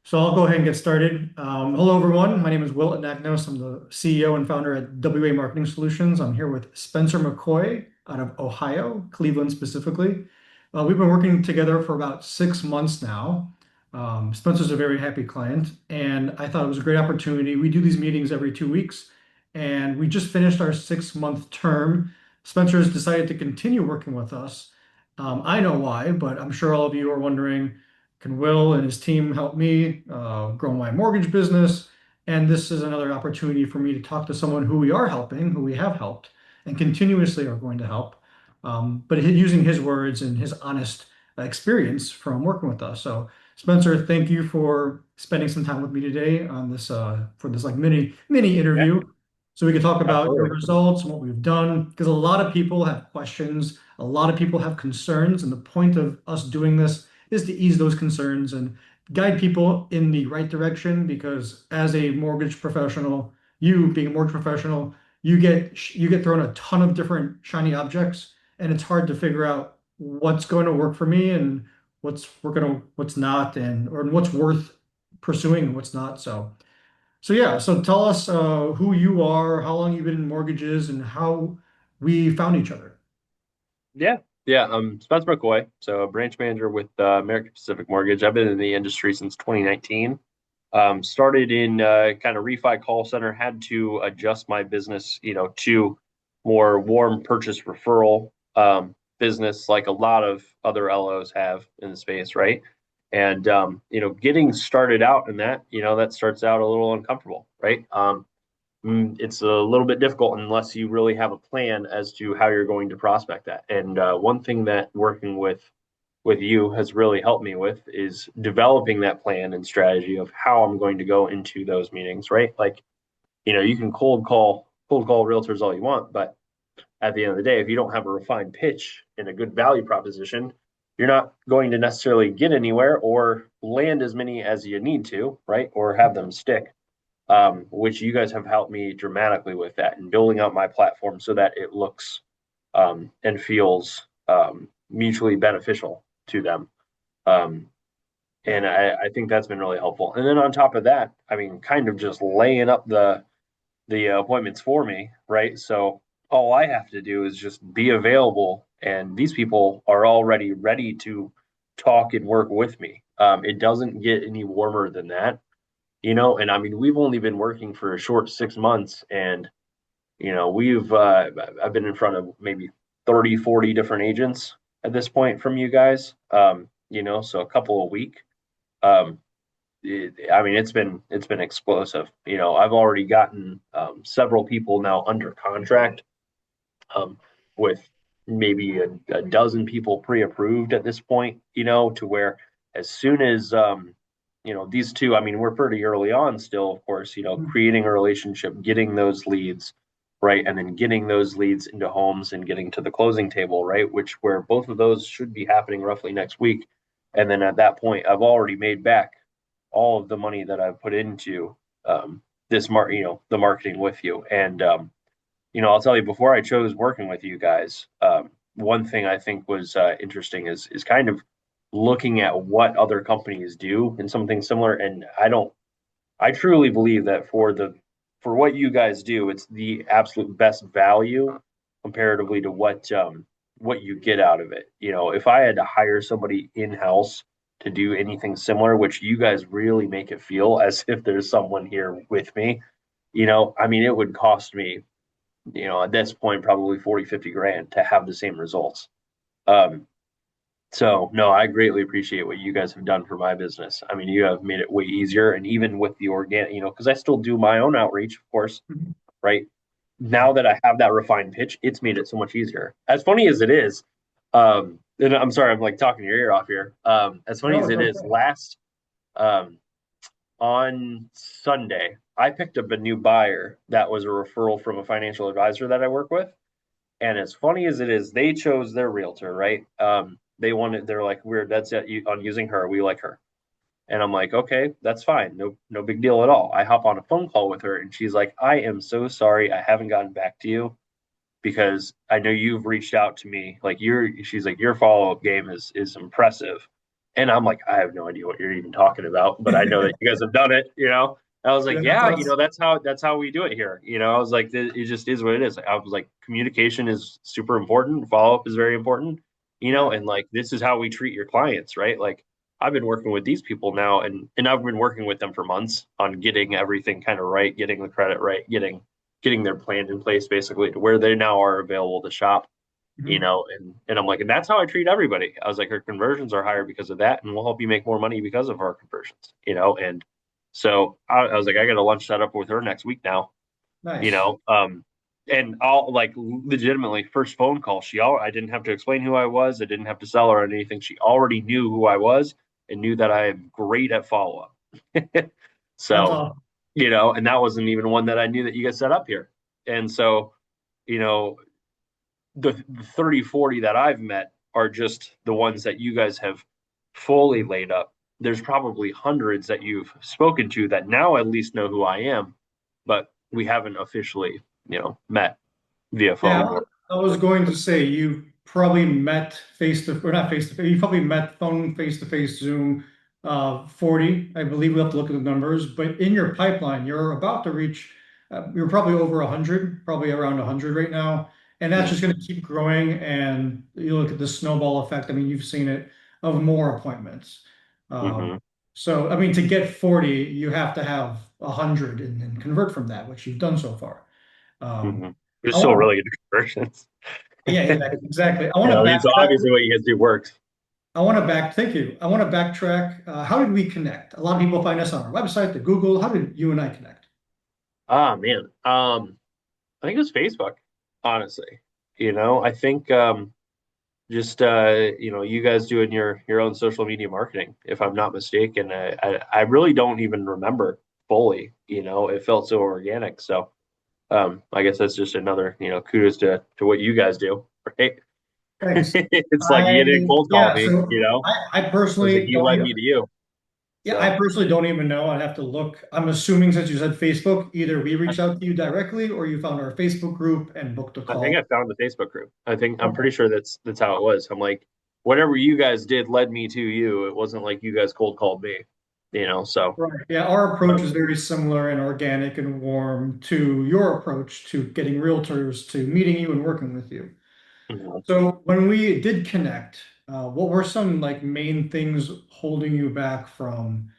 So I'll go ahead and get started. Hello, everyone. My name is Will Anagnos. I'm the CEO and founder at WA Marketing Solutions. I'm here with Spencer McCoy out of Ohio, Cleveland specifically. We've been working together for about 6 months now. Spencer's a very happy client, and I thought it was a great opportunity. We do these meetings every 2 weeks, and we just finished our 6 month term. Spencer has decided to continue working with us. I know why, but I'm sure all of you are wondering, can Will and his team help me grow my mortgage business? And this is another opportunity for me to talk to someone who we are helping, who we have helped, and continuously are going to help. But using his words and his honest experience from working with us. So, Spencer, thank you for spending some time with me today on this for this like mini Yeah, interview, so we can talk about your absolutely. results and what we've done. Because a lot of people have questions, a lot of people have concerns, and the point of us doing this is to ease those concerns and guide people in the right direction. Because as a mortgage professional, you being a mortgage professional, you get thrown a ton of different shiny objects, and it's hard to figure out what's going to work for me and what's not, and or what's worth pursuing and what's not. So yeah, so tell us who you are, how long you've been in mortgages, and how we found each other. Yeah, yeah. Spencer McCoy, so a branch manager with American Pacific Mortgage. I've been in the industry since 2019. Started in kind of refi call center. Had to adjust my business, to more warm purchase referral business, like a lot of other LOs have in the space, right? And getting started out in that, that starts out a little uncomfortable, right? It's a little bit difficult unless you really have a plan as to how you're going to prospect that. And one thing that working with you has really helped me with is developing that plan and strategy of how I'm going to go into those meetings, right? Like, you can cold call realtors all you want, but at the end of the day, if you don't have a refined pitch and a good value proposition, you're not going to necessarily get anywhere or land as many as you need to, right? Or have them stick, which you guys have helped me dramatically with that and building out my platform so that it looks and feels mutually beneficial to them. Um, and I think that's been really helpful. And then on top of that, I mean, kind of just laying up the appointments for me, right? So all I have to do is just be available, and these people are already ready to talk and work with me. It doesn't get any warmer than that, and I mean, we've only been working for a short 6 months, and we've I've been in front of maybe 30, 40 different agents at this point from you guys. So a couple a week. um I mean, it's been explosive. I've already gotten several people now under contract, um with maybe a dozen people pre-approved at this point, to where as soon as these two, I mean, we're pretty early on still, of course, creating a relationship, getting those leads, right? And then getting those leads into homes and getting to the closing table, right? Which where both of those should be happening roughly next week. And then at that point, I've already made back all of the money that I've put into the marketing with you. And I'll tell you, before I chose working with you guys, one thing I think was interesting is kind of looking at what other companies do in something similar. And I truly believe that for what you guys do, it's the absolute best value comparatively to what you get out of it. If I had to hire somebody in house to do anything similar, which you guys really make it feel as if there's someone here with me, I mean, it would cost me, at this point, probably 40, 50 grand to have the same results. Um, so no, I greatly appreciate what you guys have done for my business. I mean, you have made it way easier, and even with the organic, because I still do my own outreach, of course, right? Now that I have that refined pitch, it's made it so much easier. As funny as it is, and I'm sorry, I'm like talking your ear off here. As funny No, as it's it is, okay. last um, on Sunday, I picked up a new buyer that was a referral from a financial advisor that I work with. And as funny as it is, they chose their realtor, right? They're like, we're dead set on using her. We like her. And I'm like, okay, that's fine. No, no big deal at all. I hop on a phone call with her and she's like, I am so sorry. I haven't gotten back to you because I know you've reached out to me. She's like, your follow-up game is impressive. And I'm like, I have no idea what you're even talking about, but I know that you guys have done it, you know. I was like, Yeah, that's yeah, us. that's how we do it here. You know, I was like, it just is what it is. I was like, communication is super important. Follow up is very important, you know, Yeah. and like this is how we treat your clients, right? Like I've been working with these people now, and I've been working with them for months on getting everything kind of right, getting the credit right, getting their plan in place basically to where they now are available to shop, you Mhm. know, and I'm like, and that's how I treat everybody. I was like, our conversions are higher because of that, and we'll help you make more money because of our conversions, you know. And so I was like, I got a lunch set up with her next week now, you Nice. know. And I'll like legitimately first phone call, I didn't have to explain who I was, I didn't have to sell her anything. She already knew who I was and knew that I am great at follow up. That's So, awesome. you know, and that wasn't even one that I knew that you guys set up here. And so, you know, the 30, 40 that I've met are just the ones that you guys have fully laid up. There's probably hundreds that you've spoken to that now at least know who I am, but we haven't officially, you know, met via phone Yeah, or I was going to say you probably met face to, or not face to face, you probably met phone face to face Zoom 40. I believe we have to look at the numbers, but in your pipeline, you're about to reach, you're probably over 100, probably around 100 right now. And that's just mm-hmm, going to keep growing. And you look at the snowball effect. I mean, you've seen it of more appointments. mm-hmm, So, I mean, to get 40, you have to have 100 and convert from that, which you've done so far. mm-hmm. Um, You're I still want really good conversions. yeah, exactly. Exactly. I You want to know, I mean, so backtrack. obviously what you guys do works. Thank you. I want to backtrack. How did we connect? A lot of people find us on our website, the Google. How did you and I connect? Ah, man. I think it was Facebook, honestly. You know, I think just you know, you guys doing your own social media marketing, if I'm not mistaken. I really don't even remember fully, you know, it felt so organic. So I guess that's just another, you know, kudos to what you guys do, right? Thanks. It's like you didn't cold call Yeah, me, you so know. I It was like personally you don't led even, me to you. yeah, I So personally don't even know. I'd have to look. I'm assuming since you said Facebook, either we I, reached out to you directly or you found our Facebook group and booked a I think call. I found the Facebook group. I'm Okay. pretty sure that's how it was. I'm like, whatever you guys did led me to you. It wasn't like you guys cold called me, you know. So Right. Yeah, our approach is very similar and organic and warm to your approach to getting realtors to meeting you and working with you. mhm. So when we did connect, what were some like main things holding you back from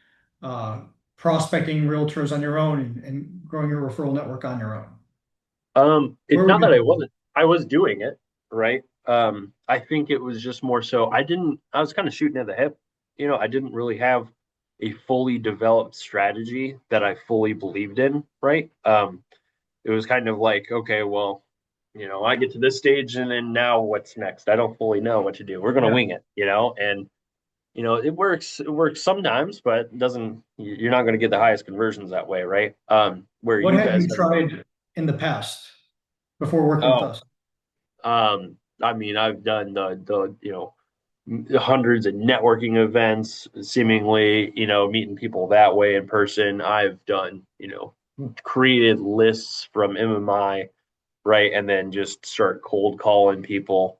uh, prospecting realtors on your own and growing your referral network on your own? Where It's would not you that I begin? wasn't. I was doing it, right? I think it was just more so I was kind of shooting at the hip. You know, I didn't really have a fully developed strategy that I fully believed in, right? It was kind of like, okay, well, you know, I get to this stage and then now what's next? I don't fully know what to do. We're gonna Yeah. wing it, you know, and you know, it works sometimes, but it doesn't you're not gonna get the highest conversions that way, right? Where What you have guys you have tried in the past before working with oh, us? I mean, I've done the you know hundreds of networking events, seemingly you know meeting people that way in person. I've done you know created lists from MMI, right, and then just start cold calling people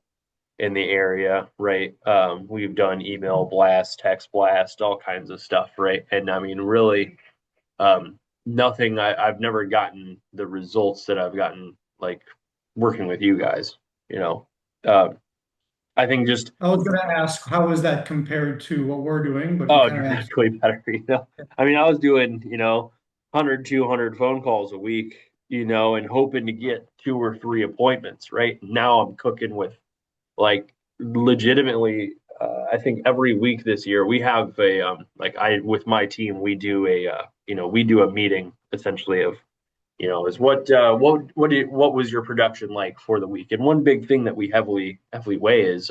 in the area, right? We've done email blast, text blast, all kinds of stuff, right? And I mean, really, nothing. I've never gotten the results that I've gotten like working with you guys. You know, uh, I think just I was going to ask, how is that compared to what we're doing? But you oh, kind of answered. dramatically better. You know, I mean, I was doing you know 100, 200 phone calls a week. You know, and hoping to get two or three appointments. Right now, I'm cooking with like legitimately. I think every week this year we have a like I with my team we do a you know we do a meeting essentially of you know, is what was your production like for the week? And one big thing that we heavily weigh is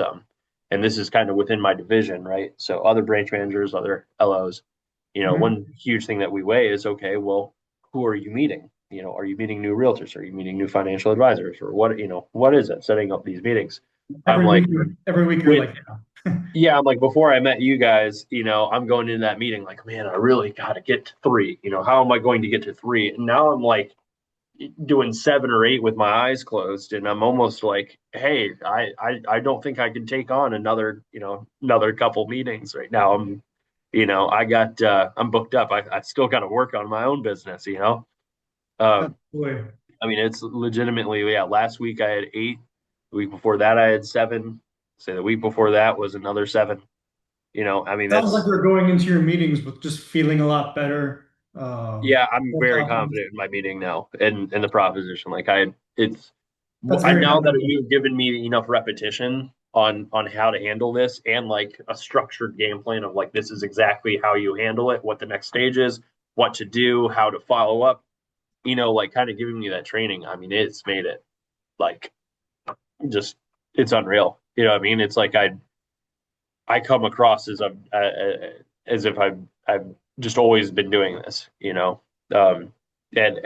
and this is kind of within my division, right? So other branch managers, other LOs, you know, Mhm. one huge thing that we weigh is okay, well, who are you meeting? You know, are you meeting new realtors? Are you meeting new financial advisors? Or what, you know, what is it setting up these meetings? I'm like Every week you're with like, yeah. yeah, I'm like before I met you guys, you know, I'm going into that meeting like, man, I really got to get to three. You know, how am I going to get to three? And now I'm like doing 7 or 8 with my eyes closed, and I'm almost like, hey, I don't think I can take on another couple meetings right now. I'm booked up. I still got to work on my own business. Um, Absolutely. I mean, it's legitimately, yeah. Last week I had 8. The week before that I had 7. Say the week before that was another 7. I mean, Sounds like that's you're going into your meetings with just feeling a lot better. yeah. I'm More very confident. confident in my meeting now and in the proposition. Like it's That's I very now that commendable. you've given me enough repetition on how to handle this and like a structured game plan of like this is exactly how you handle it, what the next stage is, what to do, how to follow up. Like kind of giving me that training. I mean, it's made it like just it's unreal. You know what I mean? It's like I come across as if I've just always been doing this. Um, and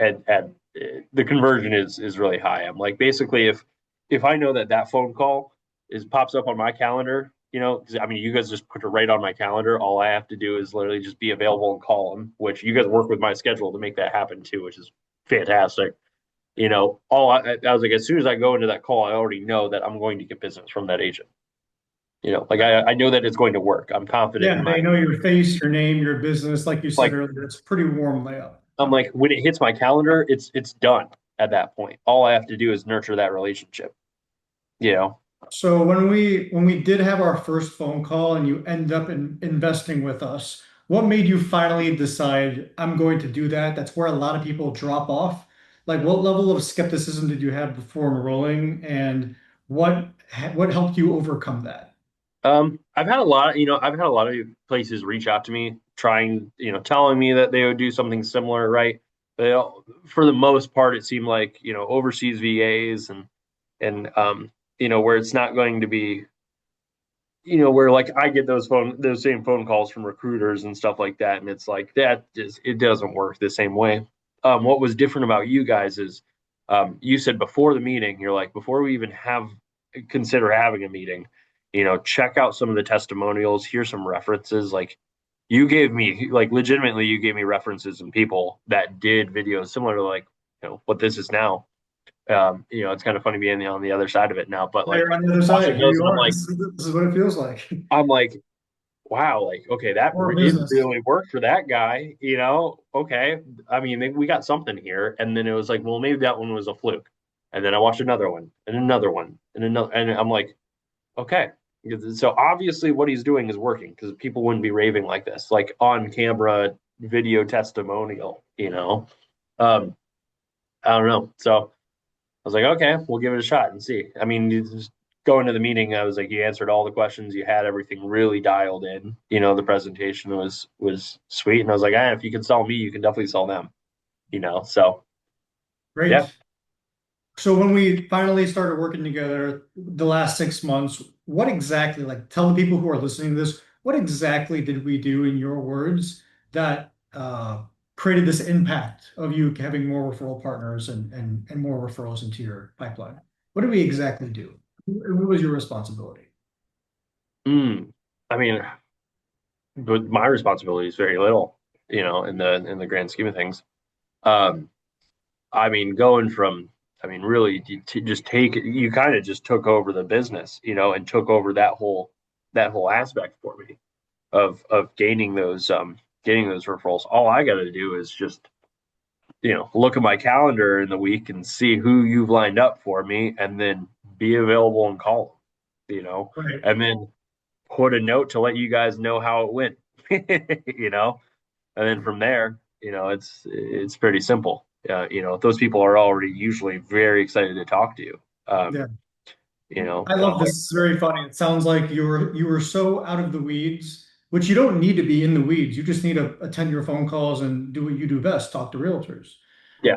the conversion is really high. I'm like basically if I know that phone call is pops up on my calendar. 'cause, I mean you guys just put it right on my calendar. All I have to do is literally just be available and call them, which you guys work with my schedule to make that happen too, which is fantastic. All I was like, as soon as I go into that call, I already know that I'm going to get business from that agent. Like I know that it's going to work. I'm confident in Yeah, my they know your face, your name, your business. Like you said like earlier, it's a pretty warm layout. I'm like when it hits my calendar, it's done at that point. All I have to do is nurture that relationship. You know. So when we did have our first phone call and you end up investing with us, what made you finally decide I'm going to do that? That's where a lot of people drop off. Like what level of skepticism did you have before enrolling, and what helped you overcome that? I've had a lot of places reach out to me trying, telling me that they would do something similar, right? But for the most part, it seemed like, overseas VAs and where it's not going to be, where like I get those same phone calls from recruiters and stuff like that, and it's like that just it doesn't work the same way. What was different about you guys is, you said before the meeting, you're like before we even consider having a meeting, check out some of the testimonials, here's some references. Like you gave me like legitimately, you gave me references and people that did videos similar to like what this is now. It's kind of funny being on the other side of it now, but Now like you're on the other watching side. Here those, you and are. This is what it feels like. I'm like, wow, like, okay, More it business. really worked for that guy. Okay. I mean, maybe we got something here. And then it was like, well, maybe that one was a fluke. And then I watched another one and another one and another, and I'm like, okay. So obviously what he's doing is working because people wouldn't be raving like this, like on camera video testimonial. Um, I don't know. So I was like, okay, we'll give it a shot and see. I mean, you just going to the meeting, I was like, you answered all the questions, you had everything really dialed in. The presentation was sweet, and I was like, if you can sell me, you can definitely sell them. So yeah. Great. So when we finally started working together the last 6 months, what exactly, like tell the people who are listening to this, what exactly did we do in your words that created this impact of you having more referral partners and more referrals into your pipeline? What did we exactly do? What was your responsibility? Mm. I mean, but my responsibility is very little, in the grand scheme of things. Um, I mean, going from, I mean, really, to just you kind of just took over the business, and took over that whole aspect for me of gaining those referrals. All I got to do is just look at my calendar in the week and see who you've lined up for me, and then be available and call them, Right. and then put a note to let you guys know how it went, you know, and then from there, it's pretty simple. Those people are already usually very excited to talk to you. Um, Yeah. I and I'm love this. like, It's very funny. It sounds like you were so out of the weeds, which you don't need to be in the weeds. You just need to attend your phone calls and do what you do best, talk to realtors. yeah.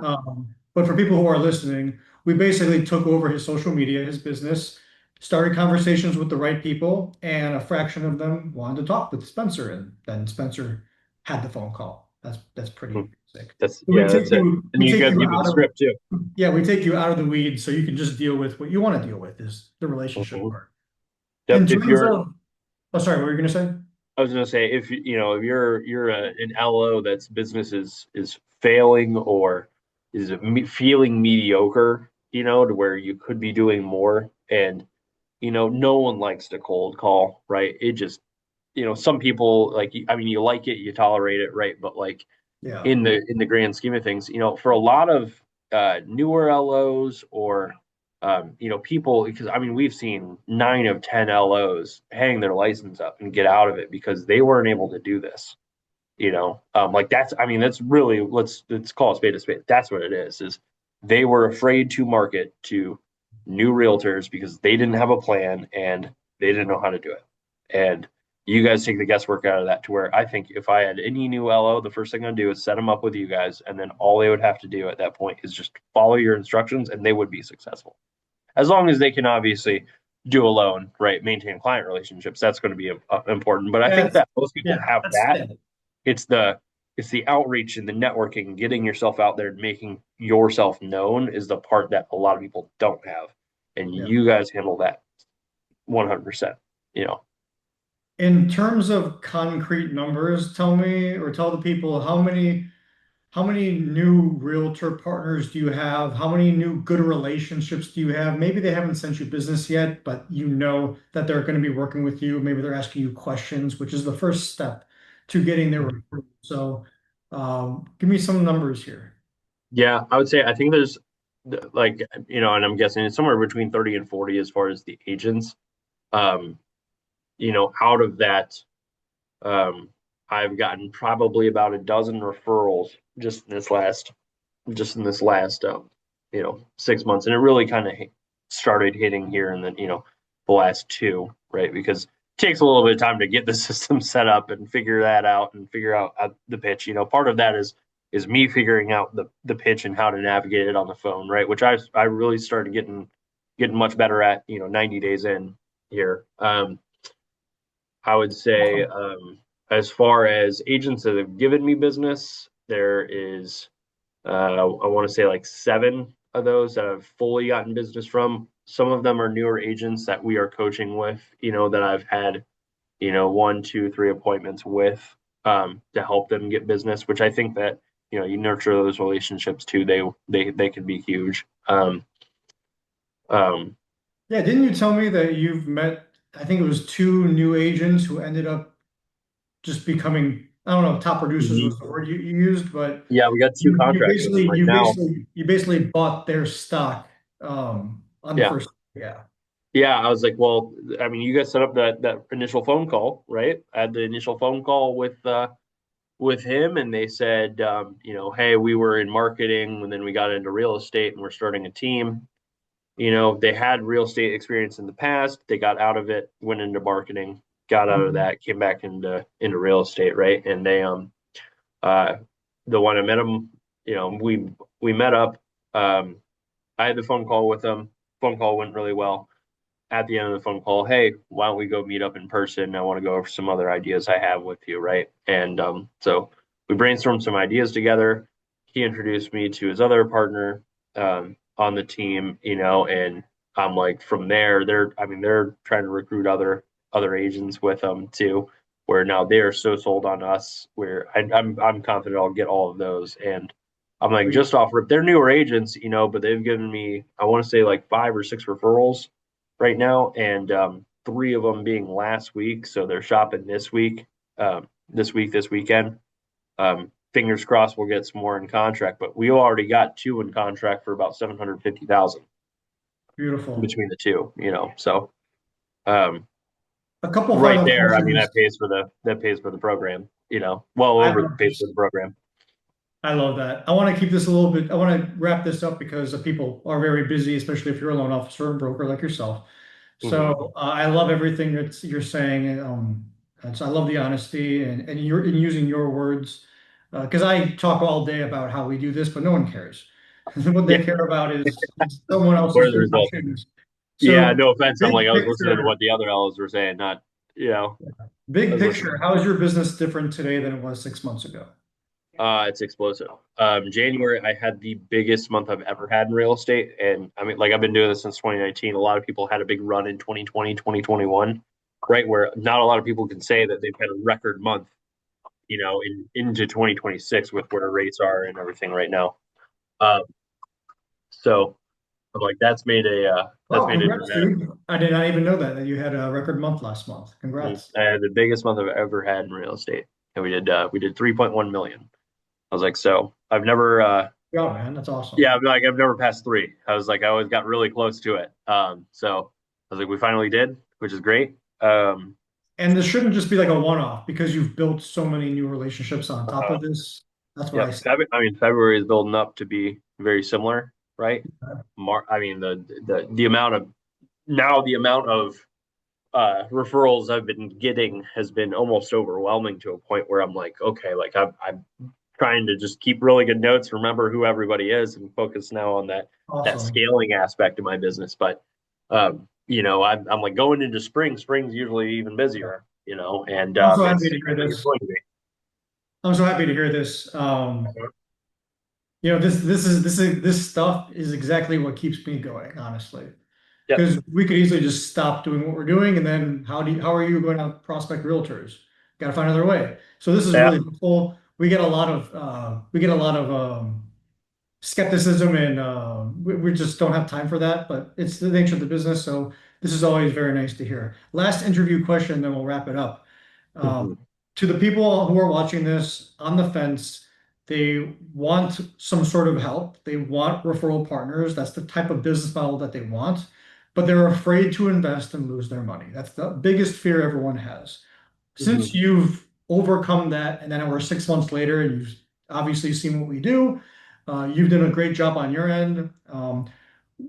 But for people who are listening, we basically took over his social media, his business, started conversations with the right people, and a fraction of them wanted to talk with Spencer, and then Spencer had the phone call. That's pretty sick. That's So we yeah, take that's it. you And we you take guys you give me the out of script too. yeah, we take you out of the weeds so you can just deal with what you want to deal with is the relationship Mhm. part. In Yep. If terms you're, of, oh, sorry, what were you going to say? I was gonna say, if you're an LO that's business is failing, or feeling mediocre, to where you could be doing more. And, no one likes to cold call, right? It just, some people like, I mean, you like it, you tolerate it, right? But like Yeah. in the grand scheme of things, for a lot of newer LOs or people, because I mean, we've seen 9 of 10 LOs hang their license up and get out of it because they weren't able to do this. Like that's, I mean, that's really, let's call a spade a spade. That's what it is they were afraid to market to new realtors because they didn't have a plan and they didn't know how to do it. And you guys take the guesswork out of that, to where I think if I had any new LO, the first thing I'd do is set them up with you guys, and then all they would have to do at that point is just follow your instructions and they would be successful. As long as they can obviously do a loan, right? Maintain client relationships. That's going to be important. But I think That's that most people have that's that. yeah. It's the outreach and the networking, getting yourself out there and making yourself known is the part that a lot of people don't have. And Yeah. you guys handle that 100%, you know. In terms of concrete numbers, tell me or tell the people how many new realtor partners do you have? How many new good relationships do you have? Maybe they haven't sent you business yet, but you know that they're going to be working with you. Maybe they're asking you questions, which is the first step to getting their referral. So, give me some numbers here. Yeah, I would say I think there's like, and I'm guessing it's somewhere between 30 and 40 as far as the agents. Um, out of that, um, I've gotten probably about a dozen referrals just in this last 6 months, and it really kind of started hitting here in the last two, right? Because it takes a little bit of time to get the system set up and figure that out and figure out the pitch. Part of that is me figuring out the pitch and how to navigate it on the phone, right? Which I really started getting much better at, 90 days in here. I would say, Awesome. as far as agents that have given me business, there is, I want to say like 7 of those that I've fully gotten business from. Some of them are newer agents that we are coaching with, that I've had, 1, 2, 3 appointments with, to help them get business, which I think that, you nurture those relationships too. They can be huge. Um, Yeah, didn't you tell me that you've met, I think it was two new agents who ended up just becoming, I don't know, top producers was mhm. the word you used, but Yeah, we got two you contracts with them basically right you now. basically you basically bought their stock on the Yeah. first. Yeah. Yeah, I was like, well, I mean, you guys set up that initial phone call, right? I had the initial phone call with him, and they said, hey, we were in marketing, and then we got into real estate, and we're starting a team. They had real estate experience in the past. They got out of it, went into marketing, got out of Mhm. that, came back into real estate, right? And they uh the one I met him, we met up. I had the phone call with them. Phone call went really well. At the end of the phone call, hey, why don't we go meet up in person? I want to go over some other ideas I have with you, right? And so we brainstormed some ideas together. He introduced me to his other partner, on the team, and I'm like, from there, they're trying to recruit other agents with them too, where now they're so sold on us, where I'm confident I'll get all of those. And I'm like, Sweet. just off rip, they're newer agents, but they've given me, I want to say like 5 or 6 referrals right now, and 3 of them being last week. So they're shopping this weekend. Fingers crossed we'll get some more in contract, but we already got 2 in contract for about 750,000 Beautiful. between the two. So um, A couple right final there, I mean questions. that pays for the program. Well I over love pays for this. the program. I love that. I want to keep this a little bit, I want to wrap this up because people are very busy, especially if you're a loan officer and broker like yourself. Hmm. So I love everything that you're saying. I love the honesty and you're in using your words because I talk all day about how we do this, but no one cares. What Yeah, they care about is someone what else's are the good results? fortunes. Yeah, So no offense. I'm like, big I was listening to picture, what the other L's were saying, not I big was picture. listening. How is your business different today than it was 6 months ago? It's explosive. January, I had the biggest month I've ever had in real estate. And I mean, like, I've been doing this since 2019. A lot of people had a big run in 2020, 2021, right? Where not a lot of people can say that they've had a record month, into 2026 with where rates are and everything right now. Um, so I'm like, that's Wow, made a congrats, dramatic. dude. I did not even know that you had a record month last month. Congrats. I had the biggest month I've ever had in real estate, and we did 3.1 million. I was like, so I've never Yeah, man, that's awesome. yeah, I've never passed three. I was like, I always got really close to it. So I was like, we finally did, which is great. And this shouldn't just be like a one-off because you've built so many new relationships on top uh, of this. That's what I Yep. see. I mean, February is building up to be very similar, right? I mean, the amount of now the amount of referrals I've been getting has been almost overwhelming to a point where I'm like, okay, like I'm trying to just keep really good notes, remember who everybody is, and focus now on that Awesome. scaling aspect of my business. But I'm like going into spring. Spring's usually even busier, and I'm so happy it's to hear it's this. going to be. I'm so happy to hear this. This stuff is exactly what keeps me going, honestly. Yep. Because we could easily just stop doing what we're doing, and then how are you going to prospect realtors? Got to find another way. So this is Yeah. really helpful. We get a lot of skepticism, and we just don't have time for that. But it's the nature of the business, so this is always very nice to hear. Last interview question, then we'll wrap it up. Um, Mhm. to the people who are watching this on the fence, they want some sort of help. They want referral partners. That's the type of business model that they want, but they're afraid to invest and lose their money. That's the biggest fear everyone has. Since Mhm. you've overcome that, and then we're 6 months later, and you've obviously seen what we do, you've done a great job on your end.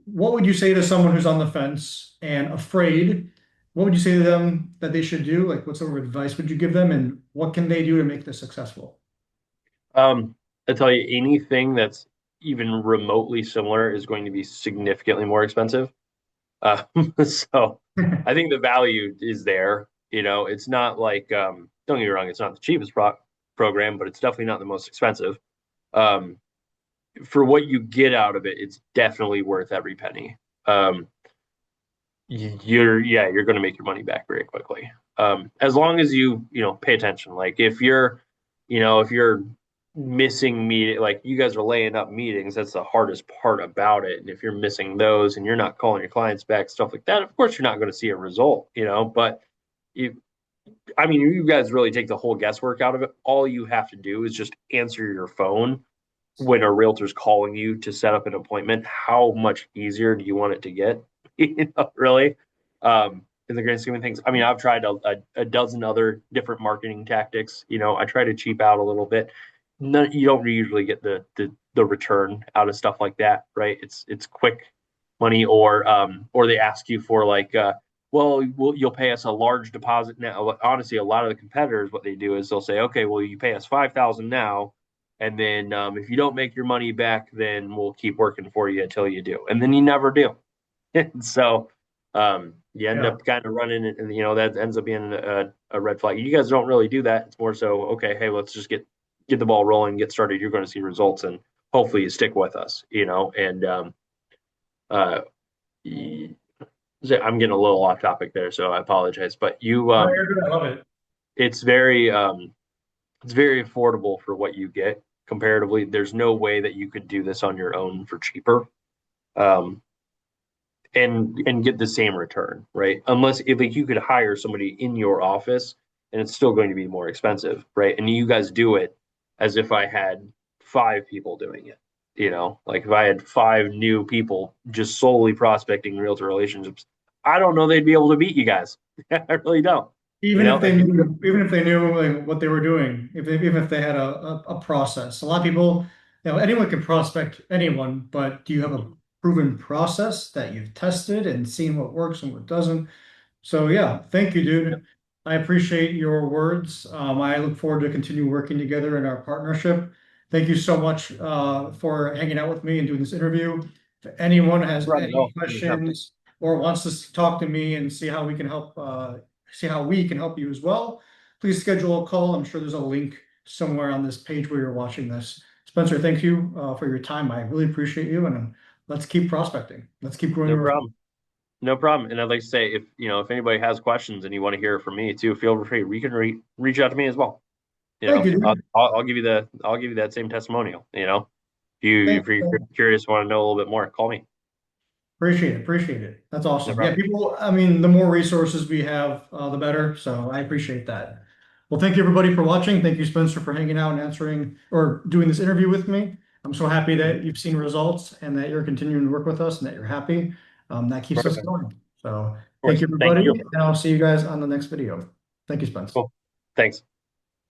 What would you say to someone who's on the fence and afraid? What would you say to them that they should do? Like, what sort of advice would you give them, and what can they do to make this successful? Um, I tell you, anything that's even remotely similar is going to be significantly more expensive. Uh, so I think the value is there. It's not like don't get me wrong, it's not the cheapest program, but it's definitely not the most expensive. Um, for what you get out of it, it's definitely worth every penny. Um, you're going to make your money back very quickly. As long as you pay attention. Like if you're missing meeting, like you guys are laying up meetings, that's the hardest part about it. And if you're missing those and you're not calling your clients back, stuff like that, of course you're not going to see a result. But you, I mean, you guys really take the whole guesswork out of it. All you have to do is just answer your phone when a realtor's calling you to set up an appointment. How much easier do you want it to get? Really? In the grand scheme of things, I mean, I've tried a dozen other different marketing tactics. I try to cheap out a little bit. None, you don't usually get the return out of stuff like that, right? It's quick money, or they ask you for like, well, you'll pay us a large deposit now. Honestly, a lot of the competitors, what they do is they'll say, okay, well, you pay us 5,000 now, and then if you don't make your money back, then we'll keep working for you until you do. And then you never do. So you end Yeah. up kind of running it, and that ends up being a red flag. You guys don't really do that. It's more so, okay, hey, let's just get the ball rolling, get started. You're going to see results, and hopefully you stick with us. And uh, I'm getting a little off topic there, so I apologize. But No, you're good. I love it. it's very it's very affordable for what you get comparatively. There's no way that you could do this on your own for cheaper. Um, and get the same return, right? Unless if like you could hire somebody in your office and it's still going to be more expensive, right? And you guys do it as if I had five people doing it. Like if I had five new people just solely prospecting realtor relationships, I don't know they'd be able to beat you guys. I really don't. If you Even if they knew like what they were doing, even if they had a process. A lot of people, anyone can prospect anyone, but do you have a proven process that you've tested and seen what works and what doesn't? So yeah, thank you, dude. I appreciate your words. I look forward to continue working together in our partnership. Thank you so much for hanging out with me and doing this interview. If anyone has any no, anytime. questions or wants to talk to me and see how we can help you as well, please schedule a call. I'm sure there's a link somewhere on this page where you're watching this. Spencer, thank you for your time. I really appreciate you, and let's keep prospecting. Let's keep growing No your. problem. No problem. And I'd like to say, if anybody has questions and you want to hear from me too, feel free. You can reach out to me as well. Thank you, I'll, dude. I'll give you that same testimonial. If you're curious, want to know a little bit more, call me. Appreciate it. Appreciate it. That's No awesome. Yeah, problem. people, I mean, the more resources we have, the better. So I appreciate that. Well, thank you everybody for watching. Thank you, Spencer, for hanging out and answering or doing this interview with me. I'm so happy that you've seen results and that you're continuing to work with us and that you're happy. That keeps us Perfect. Of going. So thank course. you, Thank everybody. you. And I'll see you guys on the next video. Thank you, Spence. Cool. Thanks.